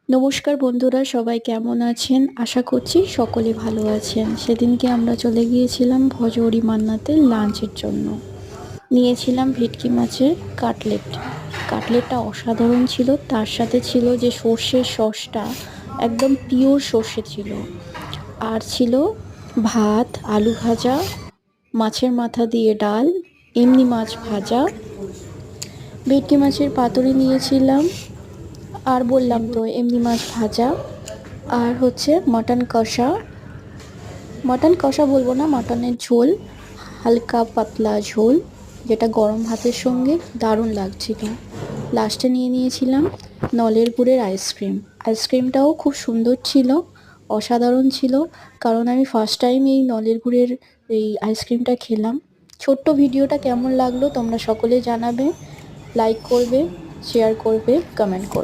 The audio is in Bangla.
নমস্কার বন্ধুরা, সবাই কেমন আছেন? আশা করছি সকলে ভালো আছেন। সেদিনকে আমরা চলে গিয়েছিলাম ভজহরি মান্নাতে লাঞ্চের জন্য। নিয়েছিলাম ভেটকি মাছের কাটলেট। কাটলেটটা অসাধারণ ছিল, তার সাথে ছিল যে সর্ষের সসটা, একদম পিওর সর্ষে ছিল। আর ছিল ভাত, আলু ভাজা, মাছের মাথা দিয়ে ডাল, এমনি মাছ ভাজা, ভেটকি মাছের পাতুরি নিয়েছিলাম, আর বললাম তো এমনি মাছ ভাজা, আর হচ্ছে মটন কষা। মটন কষা বলবো না, মটনের ঝোল, হালকা পাতলা ঝোল, যেটা গরম ভাতের সঙ্গে দারুণ লাগছিল। লাস্টে নিয়েছিলাম নলের গুড়ের আইসক্রিম। আইসক্রিমটাও খুব সুন্দর ছিল, অসাধারণ ছিল, কারণ আমি ফার্স্ট টাইম এই নলের গুড়ের এই আইসক্রিমটা খেলাম। ছোট্ট ভিডিওটা কেমন লাগলো তোমরা সকলে জানাবে, লাইক করবে, শেয়ার করবে, কমেন্ট করবে।